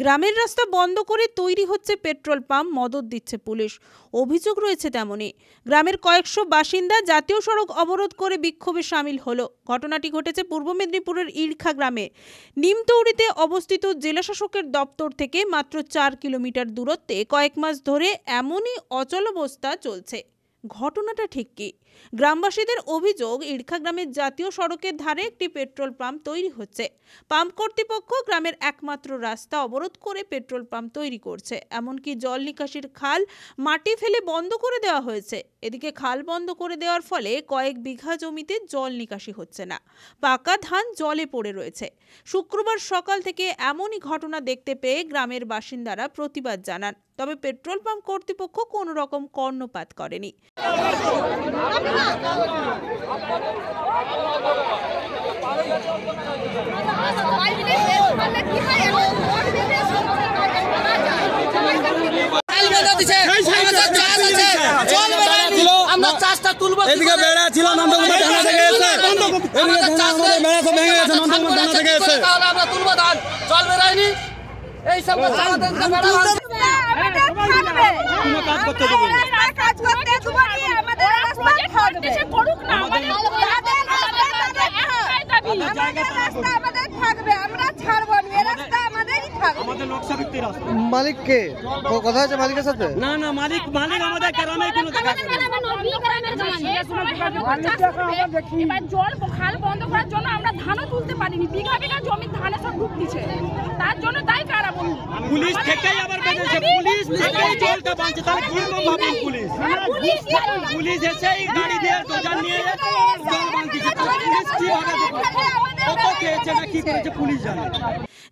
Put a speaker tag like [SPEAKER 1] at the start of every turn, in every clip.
[SPEAKER 1] গ্রামের রাস্তা বন্ধ করে তৈরি হচ্ছে পেট্রোল পাম্প, মদদ দিচ্ছে পুলিশ। অভিযোগ রয়েছে তেমনই। গ্রামের কয়েকশো বাসিন্দা জাতীয় সড়ক অবরোধ করে বিক্ষোভে সামিল হলো। ঘটনাটি ঘটেছে পূর্ব মেদিনীপুরের ইরখা গ্রামে। নিমতৌড়িতে অবস্থিত জেলাশাসকের দপ্তর থেকে মাত্র 4 কিলোমিটার দূরত্বে কয়েক মাস ধরে এমনই অচলাবস্থা চলছে। ঘটনাটা ঠিক কি? গ্রামবাসীদের অভিযোগ, ইরখা গ্রামের জাতীয় সড়কের ধারে একটি পেট্রোল পাম্প তৈরি হচ্ছে। পাম্প কর্তৃপক্ষ গ্রামের একমাত্র রাস্তা অবরোধ করে পেট্রোল পাম্প তৈরি করছে। এমনকি জল নিকাশির খাল মাটি ফেলে বন্ধ করে দেওয়া হয়েছে। এদিকে খাল বন্ধ করে দেওয়ার ফলে কয়েক বিঘা জমিতে জল নিকাশি হচ্ছে না। পাকা ধান জলে পড়ে রয়েছে। শুক্রবার সকাল থেকে এমনই ঘটনা দেখতে পেয়ে গ্রামের বাসিন্দারা প্রতিবাদ জানান। তবে পেট্রোল পাম্প কর্তৃপক্ষ কোনো রকম কর্ণপাত করেনি।
[SPEAKER 2] এদিকে বেড়া ছিল নন্দকুমার থানা থেকে এসে, এদিকে আমাদের বেড়া সব ভেঙে গেছে নন্দকুমার থানা থেকে এসে।
[SPEAKER 3] আমরা তুলবো ধান, জল বেরোয়নি, এই সব
[SPEAKER 2] কাজ করতে দেবো না।
[SPEAKER 4] কাজ করতে দেবো না, আমাদের রাস্তা থাকবে, করুক না, আমাদের রাস্তা আমাদের থাকবে, আমরা ছাড়বো না, এই রাস্তা আমাদেরই থাকবে।
[SPEAKER 2] আমাদের নকশা ভিত্তিক রাস্তা।
[SPEAKER 5] মালিক কে? কথা আছে মালিকের সাথে?
[SPEAKER 2] না না, মালিক আমাদের গ্রামে কোনো দেখা যায় না।
[SPEAKER 6] এবার জল খাল বন্ধ করার জন্য আমরা ধানও তুলতে পারিনি, বিঘা বিঘা জমি ধানে সব ডুবতিছে, তার জন্য দায়ী কারা বলুন?
[SPEAKER 2] পুলিশ থেকেই আবার বেঁধেছে, পুলিশ থেকেই জলটা বাঁচছে, তাহলে কিরকম ভাবে পুলিশ এসে গাড়ি দিয়ে দোজান নিয়ে জল বাঁধছে, পুলিশ কিভাবে কত খেয়েছে না কি করেছে পুলিশ জানে।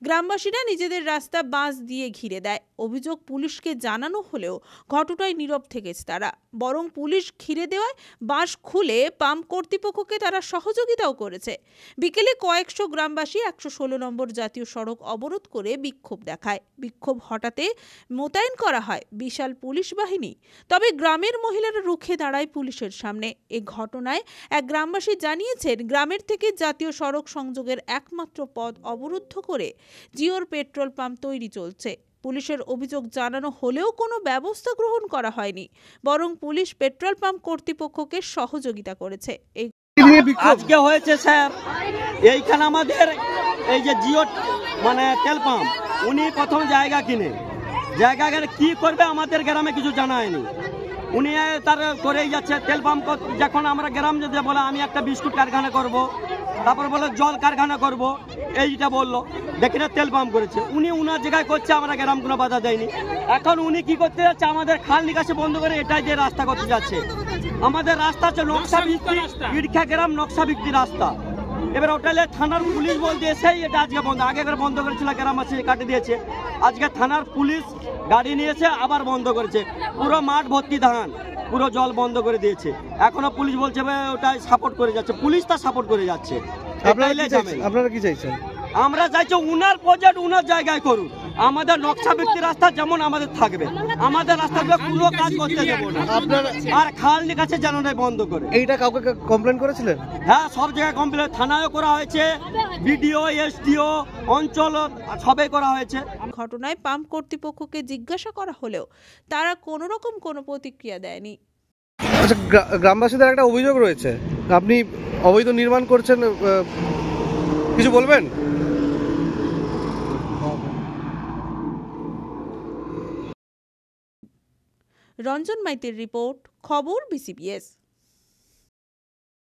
[SPEAKER 1] গ্রামবাসীরা নিজেদের রাস্তা বাঁশ দিয়ে ঘিরে দেয়। অভিযোগ, পুলিশকে জানানো হলেও ঘটনায় নীরব থেকেছে তারা। বরং পুলিশ ঘিরে দেওয়ায় বাঁশ খুলে পাম্প কর্তৃপক্ষকে তারা সহযোগিতাও করেছে। বিকেলে কয়েকশো গ্রামবাসী 116 নম্বর জাতীয় সড়ক অবরোধ করে বিক্ষোভ দেখায়। বিক্ষোভ হটাতে মোতায়েন করা হয় বিশাল পুলিশ বাহিনী। তবে গ্রামের মহিলারা রুখে দাঁড়ায় পুলিশের সামনে। এ ঘটনায় এক গ্রামবাসী জানিয়েছেন, গ্রামের থেকে জাতীয় সড়ক সংযোগের একমাত্র পথ অবরুদ্ধ করে জিওর পেট্রোল পাম্প তৈরি চলছে। পুলিশের অভিযোগ জানানো হলেও কোনো ব্যবস্থা গ্রহণ করা হয়নি, বরং পুলিশ পেট্রোল পাম্প কর্তৃপক্ষকে সহযোগিতা করেছে।
[SPEAKER 2] আজকে হয়েছে স্যার, এইখানে আমাদের এই যে জিও মানে তেল পাম্প, উনি প্রথম জায়গা কিনে কি করবে আমাদের গ্রামে কিছু জানায়নি। উনি তার করেই যাচ্ছে তেল পাম্প। যখন আমরা গ্রাম যদি বলে আমি একটা বিস্কুট কারখানা করব, তারপর বলে জল কারখানা করব, এইটা বললো, দেখি না তেল পাম্প করেছে। উনি উনার জায়গায় করছে, আমরা গ্রাম কোনো বাধা দেয়নি। এখন উনি কি করতে যাচ্ছে, আমাদের খাল নিকাশি বন্ধ করে এটাই যে রাস্তা করতে যাচ্ছে। আমাদের রাস্তা হচ্ছে নকশা ভিত্তি, ইরখা গ্রাম নকশা ভিত্তি রাস্তা। এবার ওটালে থানার পুলিশ বলতে এসেই এটা আজকে বন্ধ, আগে বন্ধ করেছিল, গ্রামবাসী কাটে দিয়েছে। আজকে থানার পুলিশ গাড়ি নিয়েছে, আবার বন্ধ করেছে। পুরো মাঠ ভর্তি ধান, পুরো জল বন্ধ করে দিয়েছে। এখনো পুলিশ বলছে ওটাই সাপোর্ট করে যাচ্ছে, পুলিশ তা সাপোর্ট করে যাচ্ছে।
[SPEAKER 5] আপনারা কি চাইছেন?
[SPEAKER 2] আমরা চাইছি উনার প্রজেক্ট উনার জায়গায় করুন, আমাদের নকশা ব্যক্তি রাস্তা যেমন আমাদের থাকবে, আমাদের রাস্তাগুলো কোনো কাজ করতে দেবো না। আর খাল নিকাশি যেন বন্ধ করে।
[SPEAKER 5] এইটা কাউকে কমপ্লেন করেছিলেন?
[SPEAKER 2] হ্যাঁ, সব জায়গায় কমপ্লেন, থানায়ও করা হয়েছে, বিডিও এসডিও অঞ্চল সবাই করা হয়েছে।
[SPEAKER 1] ঘটনায় পাম্প কর্তৃপক্ষকে জিজ্ঞাসা করা হলেও তারা কোনো রকম কোনো প্রতিক্রিয়া দেয়নি।
[SPEAKER 5] আচ্ছা, গ্রামবাসীদের একটা অভিযোগ রয়েছে, আপনি অবৈধ নির্মাণ করছেন, কিছু বলবেন?
[SPEAKER 1] রঞ্জন মাইতির রিপোর্ট, খবর BCBS।